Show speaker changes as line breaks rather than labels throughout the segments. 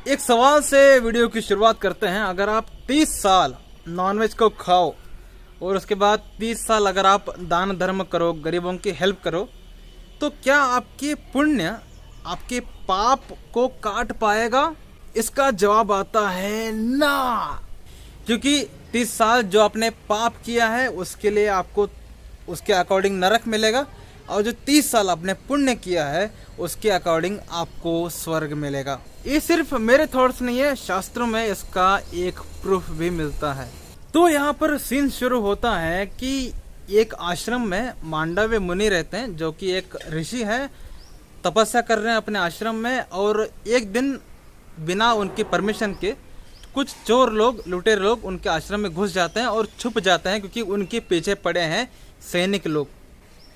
एक सवाल से वीडियो की शुरुआत करते हैं। अगर आप 30 साल नॉनवेज को खाओ और उसके बाद 30 साल अगर आप दान धर्म करो, गरीबों की हेल्प करो, तो क्या आपके पुण्य आपके पाप को काट पाएगा? इसका जवाब आता है ना, क्योंकि 30 साल जो आपने पाप किया है उसके लिए आपको उसके अकॉर्डिंग नरक मिलेगा, और जो 30 साल आपने पुण्य किया है उसके अकॉर्डिंग आपको स्वर्ग मिलेगा। ये सिर्फ मेरे थॉट्स नहीं है, शास्त्रों में इसका एक प्रूफ भी मिलता है। तो यहाँ पर सीन शुरू होता है कि एक आश्रम में मांडव्य मुनि रहते हैं, जो कि एक ऋषि है, तपस्या कर रहे हैं अपने आश्रम में। और एक दिन बिना उनकी परमिशन के कुछ चोर लोग, लुटेरे लोग उनके आश्रम में घुस जाते हैं और छुप जाते हैं, क्योंकि उनके पीछे पड़े हैं सैनिक लोग।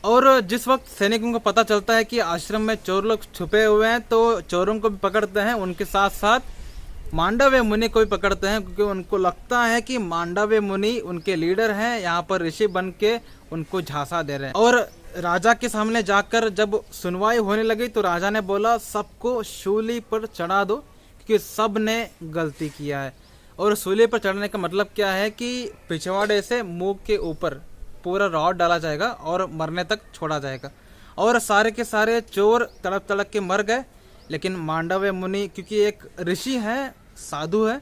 और जिस वक्त सैनिकों को पता चलता है कि आश्रम में चोर लोग छुपे हुए हैं, तो चोरों को भी पकड़ते हैं, उनके साथ साथ मांडव्य मुनि को भी पकड़ते हैं, क्योंकि उनको लगता है कि मांडव्य मुनि उनके लीडर हैं, यहाँ पर ऋषि बन के उनको झांसा दे रहे हैं। और राजा के सामने जाकर जब सुनवाई होने लगी तो राजा ने बोला सबको शूली पर चढ़ा दो, क्योंकि सब ने गलती किया है। और शूली पर चढ़ने का मतलब क्या है कि पिछवाड़े से मुंह के ऊपर पूरा रॉड डाला जाएगा और मरने तक छोड़ा जाएगा। और सारे के सारे चोर तड़प तड़प के मर गए, लेकिन मांडव्य मुनि क्योंकि एक ऋषि है, साधु है,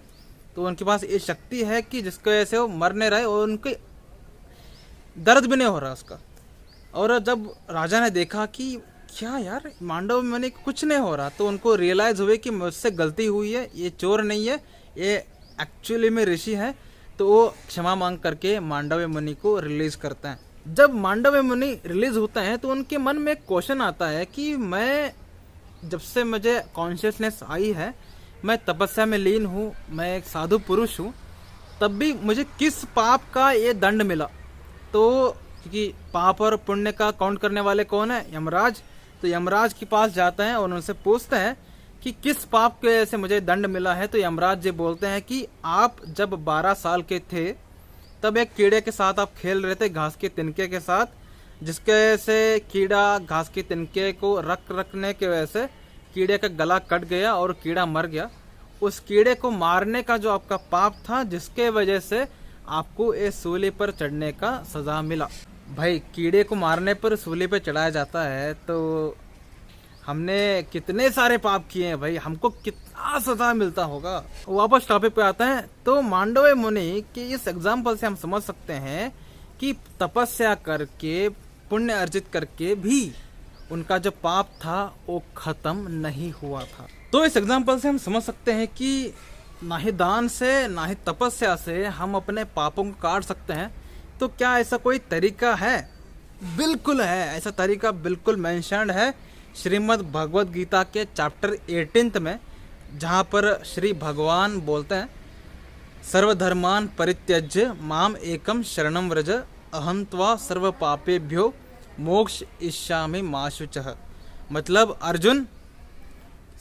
तो उनके पास ये शक्ति है कि जिसकी वजह से वो मर नहीं रहे और उनके दर्द भी नहीं हो रहा उसका। और जब राजा ने देखा कि क्या यार मांडव्य मुनि कुछ नहीं हो रहा, तो उनको रियलाइज हुए कि मुझसे गलती हुई है, ये चोर नहीं है, ये एक्चुअली में ऋषि है। तो वो क्षमा मांग करके मांडव्य मुनि को रिलीज करते हैं। जब मांडव्य मुनि रिलीज होते हैं तो उनके मन में एक क्वेश्चन आता है कि मैं जब से मुझे कॉन्शियसनेस आई है, मैं तपस्या में लीन हूँ, मैं एक साधु पुरुष हूँ, तब भी मुझे किस पाप का ये दंड मिला? तो क्योंकि पाप और पुण्य का काउंट करने वाले कौन है? यमराज। तो यमराज के पास जाते हैं और उनसे पूछते हैं कि किस पाप के वजह से मुझे दंड मिला है। तो यमराज जी बोलते हैं कि आप जब 12 साल के थे तब एक कीड़े के साथ आप खेल रहे थे, घास के तिनके के साथ, जिसके वजह से कीड़ा घास के तिनके को रखने की वजह से कीड़े का गला कट गया और कीड़ा मर गया। उस कीड़े को मारने का जो आपका पाप था, जिसके वजह से आपको इस सूली पर चढ़ने का सजा मिला। भाई कीड़े को मारने पर सूली पर चढ़ाया जाता है, तो हमने कितने सारे पाप किए हैं भाई, हमको कितना सजा मिलता होगा। वापस टॉपिक पे आते हैं। तो मांडव्य मुनि के इस एग्जाम्पल से हम समझ सकते हैं कि तपस्या करके, पुण्य अर्जित करके भी उनका जो पाप था वो खत्म नहीं हुआ था। तो इस एग्जाम्पल से हम समझ सकते हैं कि ना ही दान से ना ही तपस्या से हम अपने पापों को काट सकते हैं। तो क्या ऐसा कोई तरीका है? बिल्कुल है, ऐसा तरीका बिल्कुल मेंशन्ड है श्रीमद् भगवद गीता के चैप्टर 18 में, जहाँ पर श्री भगवान बोलते हैं सर्वधर्मान परित्यज्य माम एकम शरणम व्रज अहं त्वा सर्व पापेभ्यो मोक्ष इष्यामि मा शुचः। मतलब अर्जुन,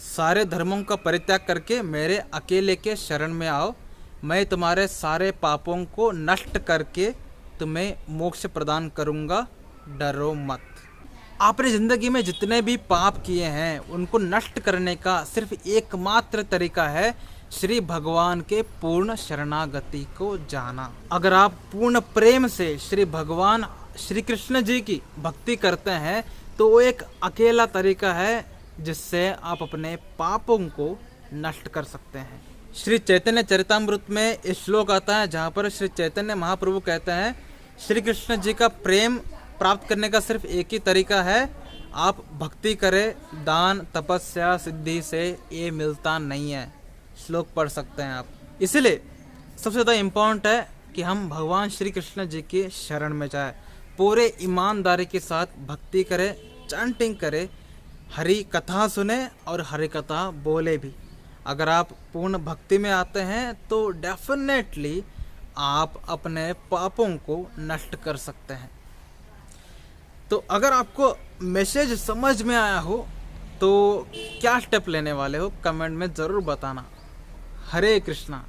सारे धर्मों का परित्याग करके मेरे अकेले के शरण में आओ, मैं तुम्हारे सारे पापों को नष्ट करके तुम्हें मोक्ष प्रदान करूँगा, डरो मत। आपने जिंदगी में जितने भी पाप किए हैं उनको नष्ट करने का सिर्फ एकमात्र तरीका है श्री भगवान के पूर्ण शरणागति को जाना। अगर आप पूर्ण प्रेम से श्री भगवान श्री कृष्ण जी की भक्ति करते हैं तो वो एक अकेला तरीका है जिससे आप अपने पापों को नष्ट कर सकते हैं। श्री चैतन्य चरितामृत में इस श्लोक आता है जहाँ पर श्री चैतन्य महाप्रभु कहते हैं श्री कृष्ण जी का प्रेम प्राप्त करने का सिर्फ एक ही तरीका है, आप भक्ति करें, दान तपस्या सिद्धि से ये मिलता नहीं है। श्लोक पढ़ सकते हैं आप। इसलिए सबसे ज़्यादा इम्पोर्टेंट है कि हम भगवान श्री कृष्ण जी के शरण में जाए, पूरे ईमानदारी के साथ भक्ति करें, चैंटिंग करें, हरि कथा सुने और हरि कथा बोले भी। अगर आप पूर्ण भक्ति में आते हैं तो डेफिनेटली आप अपने पापों को नष्ट कर सकते हैं। तो अगर आपको मैसेज समझ में आया हो तो क्या स्टेप लेने वाले हो कमेंट में ज़रूर बताना। हरे कृष्णा।